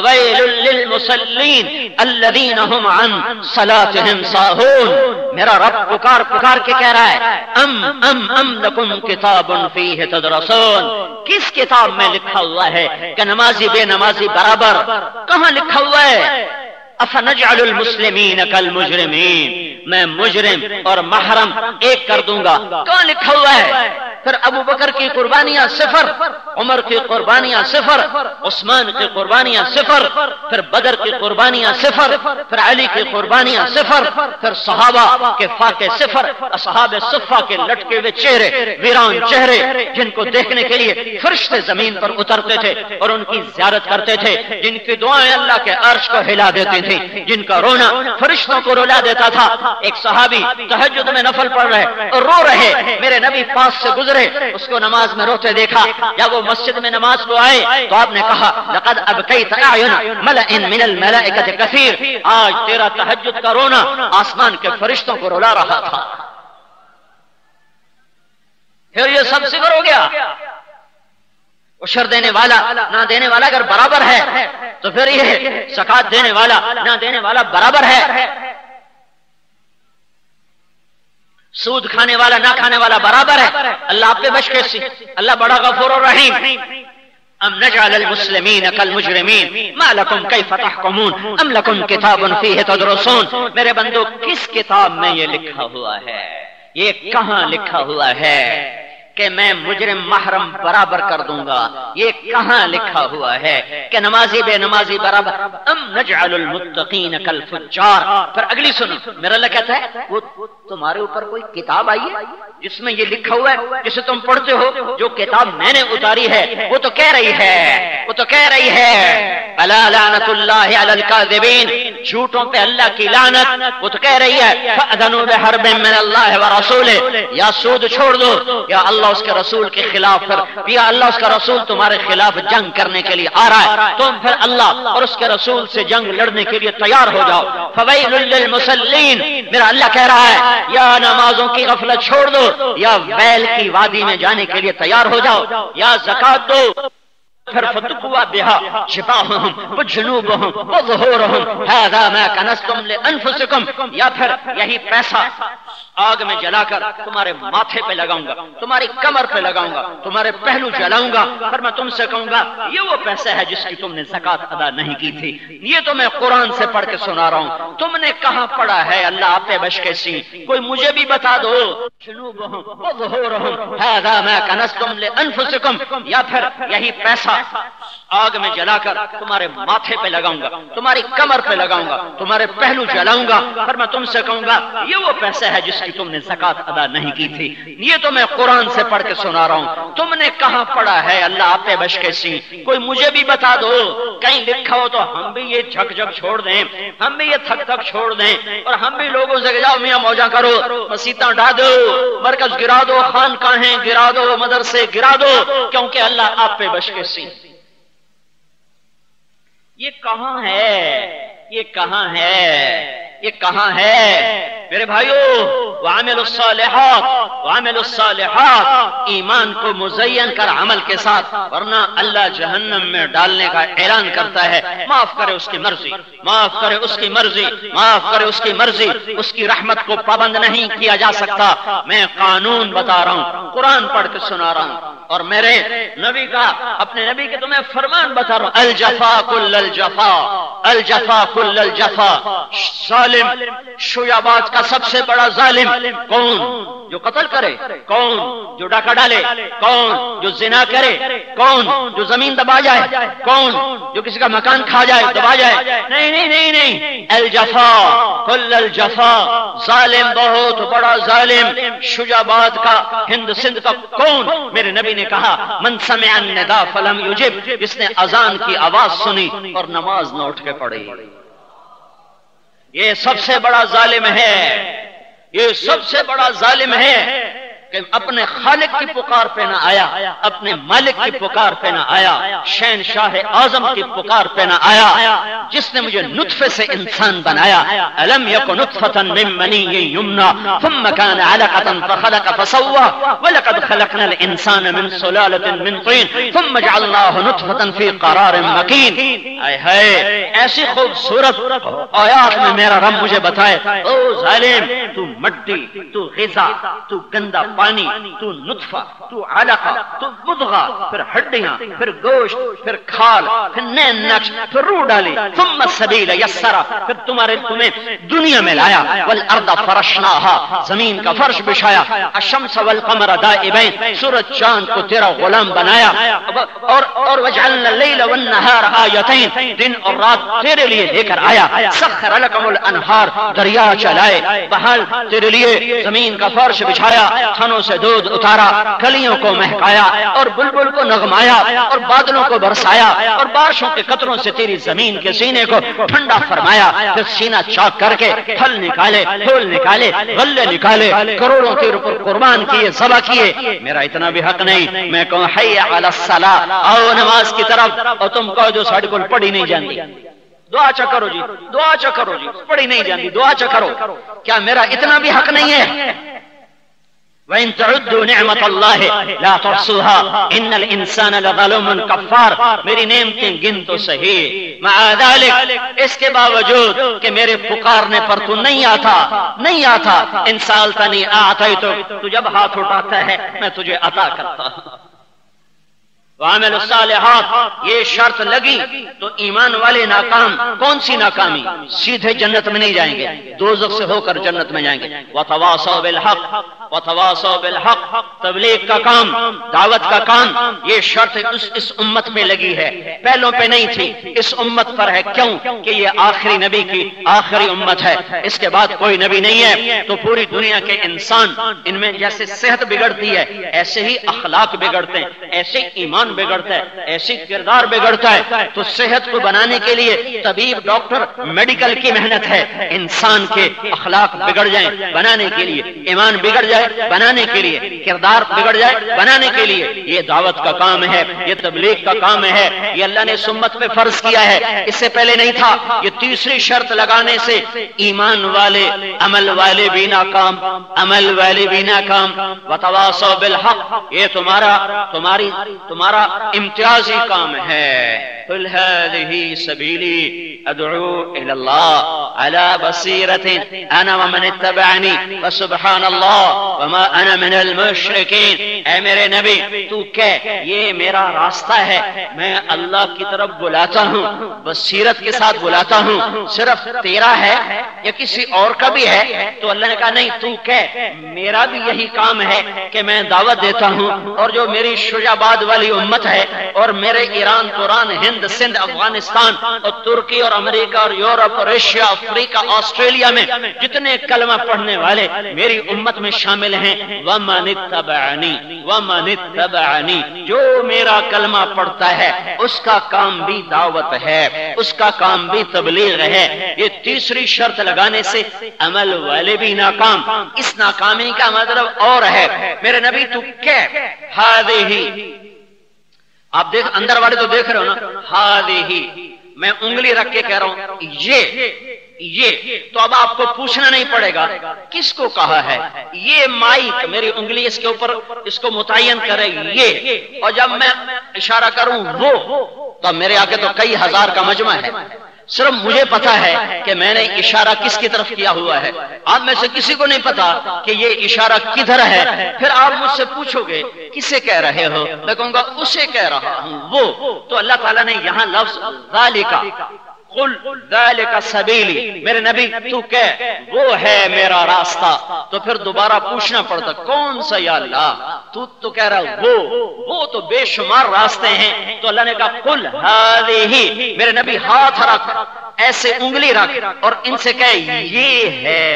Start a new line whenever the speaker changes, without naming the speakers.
Well للمصلین الذین هم عن صلاتهم ساہون۔ میرا رب پکار پکار کے کہہ رہا ہے ام لکم کتاب فیہ تدرسون، کس کتاب میں لکھا ہوا ہے کہ نمازی بے نمازی برابر؟ کہاں لکھا ہوا ہے؟ افنجعل المسلمین کالمجرمین، میں مجرم اور محرم ایک کر دوں گا، کہاں لکھا ہوا ہے؟ پھر ابو بکر کی قربانیاں صفر، عمر کی قربانیاں صفر، عثمان کی قربانیاں صفر، پھر بدر کی قربانیاں صفر، پھر علی کی قربانیاں صفر، پھر صحابہ کے فاقے صفر، اصحاب صفہ کے لٹکے ہوئے چہرے، ویران چہرے جن کو دیکھنے کے لیے فرشتے زمین پر اترتے تھے اور ان کی زیارت کرتے تھے، جن کی دعائیں اللہ کے عرش کو ہلا دیتی تھیں، جن کا رونا فرشتوں کو رلا دیتا تھا۔ ایک صحابی تہجد میں نفل پڑھ رہے اور رو رہے، میرے نبی پاس سے گزرے، اس کو نماز میں روتے دیکھا۔ جب وہ مسجد میں نماز کو آئے تو آپ نے کہا لقد ابکیت اعین ملأ من الملائکۃ کثیر، آج تیرا تہجد کا رونا آسمان کے فرشتوں کو رلا رہا تھا۔ پھر یہ سب صفر ہو گیا۔ عشر دینے والا نہ دینے والا اگر برابر ہے تو پھر یہ زکات دینے والا نہ دینے والا برابر ہے، سود کھانے والا نہ کھانے والا برابر ہے۔ اللہ آپ پہ بچ کے سی، اللہ بڑا غفور اور رحیم۔ ام نجعل المسلمین کالمجرمین ما لکم کیف تحکمون ام لکم کتاب فیہ تدرسون، میرے بندو کس کتاب میں یہ لکھا ہوا ہے، یہ کہاں لکھا ہوا ہے کہ میں مجرم محرم برابر کر دوں گا؟ یہ کہاں لکھا ہوا ہے کہ نمازی بے نمازی برابر؟ ام نجعل المتقین کالفجار۔ پھر اگلی سنو، میرا اللہ کہتا ہے وہ تمہارے اوپر کوئی کتاب آئی ہے جس میں یہ لکھا ہوا ہے، جسے تم پڑھتے ہو، جو کتاب میں نے اتاری ہے وہ تو کہہ رہی ہے الا لعنت اللہ علی الکاذبین، جھوٹوں پہ اللہ کی لعنت، وہ تو کہہ رہی ہے فأذنوا بحرب من اللہ ورسولہ، یا سود چھوڑ دو یا اللہ اس کے رسول کے خلاف، یا اللہ اس کا رسول تمہارے خلاف جنگ کرنے کے لیے آ رہا ہے، تم پھر اللہ اور اس کے رسول سے جنگ لڑنے کے لیے تیار ہو جاؤ۔ فویل للمصلین، میرا اللہ کہہ رہا ہے یا نمازوں کی غفلت چھوڑ دو یا ویل کی وادی میں جانے کے لیے تیار ہو جاؤ، یا زکات دو، پھر فتقوا بها جباههم وجنوبهم وظهورهم هذا ما كنزتم لانفسكم، یا پھر یہی پیسہ آگ میں جلا کر تمہارے ماتھے پہ لگاؤں گا، تمہاری کمر پہ لگاؤں گا، تمہارے پہلو جلاؤں گا، پھر میں تم سے کہوں گا یہ وہ پیسہ ہے جس کی تم نے زکات ادا نہیں کی تھی۔ یہ تو میں قرآن سے پڑھ کے سنا رہا ہوں، تم نے کہاں پڑھا ہے؟ اللہ آپ پہ بش کے سی، کوئی مجھے بھی بتا دو۔ جنوبهم وظهورهم هذا ما كنزتم لانفسكم، یا پھر یہی پیسہ آگ میں جلا کر تمہارے ماتھے پہ لگاؤں گا، تمہاری کمر پہ لگاؤں گا، تمہارے پہلو جلاؤں گا، پھر میں تم سے کہوں گا یہ وہ پیسہ ہے جس کی تم نے زکات ادا نہیں کی تھی۔ یہ تو میں قرآن سے پڑھ کے سنا رہا ہوں، تم نے کہاں پڑھا ہے؟ اللہ آپ پہ بش کے سی، کوئی مجھے بھی بتا دو، کہیں لکھا ہو تو ہم بھی یہ جھک جھک چھوڑ دیں، ہم بھی یہ تھک تھک چھوڑ دیں، اور ہم بھی لوگوں سے جاؤ میاں موجہ کرو، مسیتاں ڈھا دو، مرکز گرا دو، خانقاہیں گرا دو، مدرسے گرا دو، کیونکہ اللہ آپ پہ بش کے سی۔ یہ کہاں ہے؟ یہ کہاں ہے؟ یہ کہاں ہے؟ میرے بھائیو، وعملوا الصالحات، وعملوا الصالحات، ایمان کو مزین کر عمل کے ساتھ، ورنہ اللہ جہنم میں ڈالنے کا اعلان کرتا ہے۔ معاف کرے اس کی مرضی، معاف کرے اس کی مرضی، معاف کرے اس کی مرضی، اس کی رحمت کو پابند نہیں کیا جا سکتا۔ میں قانون بتا رہا ہوں، قرآن پڑھ کے سنا رہا ہوں، اور میرے نبی کا، اپنے نبی کے تمہیں فرمان بتا رہا ہوں، الجفا کل الجفا، الجفا کل الجفا۔ ظالم، شویاباد کا سب سے بڑا ظالم کون؟ جو قتل کرے؟ کون؟ جو ڈاکہ ڈالے؟ کون؟ جو زنا کرے؟ کون؟ جو زمین دبا جائے؟ کون؟ جو کسی کا مکان کھا جائے، دبا جائے؟ نہیں نہیں نہیں نہیں، الجفا کل الجفا، ظالم، بہت بڑا ظالم، شویاباد کا، ہند سندھ کا کون؟ میرے نبی نے کہا من سمع النداء فلم یجب، جس نے اذان کی آواز سنی اور نماز نہ اٹھ کے پڑھی، یہ سب سے بڑا ظالم ہے، یہ سب سے بڑا ظالم ہے۔ کہ اپنے خالق کی پکار پہ نہ آیا، اپنے مالک کی پکار پہ نہ آیا، شہنشاہ اعظم کی پکار پہ نہ آیا، جس نے مجھے نطفے سے انسان بنایا۔ الم یکن نطفۃ من منی یمنی ثم کان علقۃ فخلق فسوى ولقد خلقنا الانسان من سلالۃ من طین ثم جعلناه نطفۃ فی قرار مکین۔ اے ہائے، ایسی خوبصورت آیات میں میرا رب مجھے بتائے، او ظالم، تو مٹی، تو غذا، تو گندا پانی، تو نطفہ، تو علقہ، تو مضغہ، پھر ہڈیاں، پھر گوشت، پھر کھال، پھر نین نقش، پھر روح ڈالی، ثم السبیل یسرا، پھر تمہیں دنیا میں لایا، والارض فرشناها، زمین کا فرش بچھایا، الشمس والقمر دائبین، سورج چاند کو تیرا غلام بنایا، اور وجعلنا اللیل والنہار آیتین، دن اور رات تیرے لیے لے کر آیا، سخر لکم الانہار، دریا چلائے، بحال تیرے لیے زمین کا فرش بچھایا، تھنوں سے دودھ اتارا، کلیوں کو مہکایا، اور بلبل کو نغمایا، اور بادلوں کو برسایا، اور بارشوں کے قطروں سے تیری زمین کے سینے کو ٹھنڈا فرمایا، پھر سینہ چاک کر کے پھل نکالے، پھول نکالے، غلے نکالے، کروڑوں کے اوپر قربان کیے، ذبح کیے۔ میرا اتنا بھی حق نہیں میں کہوں حی علی الصلاۃ، آؤ نماز کی طرف، اور تم کہو جو ساڑھے کو پڑھی نہیں جانتی، دعا چا کرو جی، دعا چا کرو جی، پڑھی نہیں جانتی، دعا چا کرو۔ کیا میرا اتنا بھی حق نہیں ہے؟ وَإِن تَعُدُّوا نِعْمَةَ اللَّهِ لَا تُحْصُوهَا إِنَّ الْإِنسَانَ لَظَلُومٌ كَفَّارٌ۔ میری نعمتیں گن تو صحیح، مع ذلك، اس کے باوجود کہ میرے پکارنے پر تو نہیں آتا، ان سألتنی أعطيتك، تو جب ہاتھ اٹھاتا ہے میں تجھے عطا کرتا ہوں۔ وعمل الصالحات، یہ شرط لگی تو ایمان والے ناکام۔ کون سی ناکامی؟ سیدھے جنت میں نہیں جائیں گے، دوزخ سے ہو کر جنت میں جائیں گے۔ وتواصوا بالحق، وتواصوا بالحق، تبلیغ کا کام، دعوت کا کام، یہ شرط اس امت پہ لگی ہے، پہلوں پہ نہیں تھی، اس امت پر ہے۔ کیوں؟ کہ یہ آخری نبی کی آخری امت ہے، اس کے بعد کوئی نبی نہیں ہے۔ تو پوری دنیا کے انسان، ان میں جیسے صحت بگڑتی ہے ایسے ہی اخلاق بگڑتے ہیں، ایسے ایمان بگڑتا ہے، ایسی کردار بگڑتا ہے۔ تو صحت کو بنانے کے لیے طبیب، ڈاکٹر، میڈیکل کی محنت ہے، انسان کے اخلاق بگڑ جائیں بنانے کے لیے، ایمان بگڑ جائے بنانے کے لیے، کردار بگڑ جائے بنانے کے لیے، یہ دعوت کا کام ہے، یہ تبلیغ کا کام ہے، یہ اللہ نے سمت پہ فرض کیا ہے، اس سے پہلے نہیں تھا۔ یہ تیسری شرط لگانے سے ایمان والے، عمل والے بھی ناکام، عمل والے بھی ناکام۔ وتواصوا بالحق، یہ تمہارا امتیازی کام ہے۔ قل هذه سبيلي ادعو الى الله على بصيرة انا ومن اتبعني وسبحان الله وما انا من المشركين۔ اے میرے نبی تو کہہ یہ میرا راستہ ہے، میں اللہ کی طرف بلاتا ہوں، بصیرت کے ساتھ بلاتا ہوں۔ صرف تیرا ہے یا کسی اور کا بھی ہے؟ تو اللہ نے کہا نہیں، تو کہہ میرا بھی یہی کام ہے کہ میں دعوت دیتا ہوں، اور جو میری شجاعت والی امت ہے، اور میرے ایران، توران، ہند، سندھ، افغانستان اور ترکی اور امریکہ اور یورپ اور ایشیا، افریقہ، آسٹریلیا میں جتنے کلمہ پڑھنے والے میری امت میں شامل ہیں، وَمَنِ اتَّبَعَنِي، جو میرا کلمہ پڑھتا ہے اس کا کام بھی دعوت ہے، اس کا کام بھی تبلیغ ہے۔ یہ تیسری شرط لگانے سے عمل والے بھی ناکام۔ اس ناکامی کا مطلب اور ہے، میرے نبی تو کہہ هذه، آپ دیکھ اندر والے تو دیکھ رہے ہو نا، هذه، میں انگلی رکھ کے کہہ رہا ہوں یہ تو اب آپ کو پوچھنا نہیں پڑے گا کس کو کہا ہے۔ یہ مائک میری انگلی اس کے اوپر اس کو متعین کرے یہ، اور جب میں اشارہ کروں وہ، تو میرے آگے تو کئی ہزار کا مجمع ہے، صرف مجھے پتا ہے کہ میں نے اشارہ کس کی طرف کیا ہوا ہے، آپ میں سے کسی کو نہیں پتا کہ یہ اشارہ کدھر ہے۔ پھر آپ مجھ سے پوچھو گے کسے کہہ رہے ہو، میں کہوں گا اسے کہہ رہا ہوں وہ۔ تو اللہ تعالیٰ نے یہاں لفظ ذالک، قل ذالک سبیلی، میرے نبی تو کہہ وہ ہے میرا راستہ۔ تو پھر دوبارہ پوچھنا پڑتا کون سا یا اللہ، تو کہہ رہا وہ تو بے شمار راستے ہیں۔ تو اللہ نے کہا قل هذه، میرے نبی ہاتھ رکھ، ایسے انگلی رکھ اور ان سے کہے یہ ہے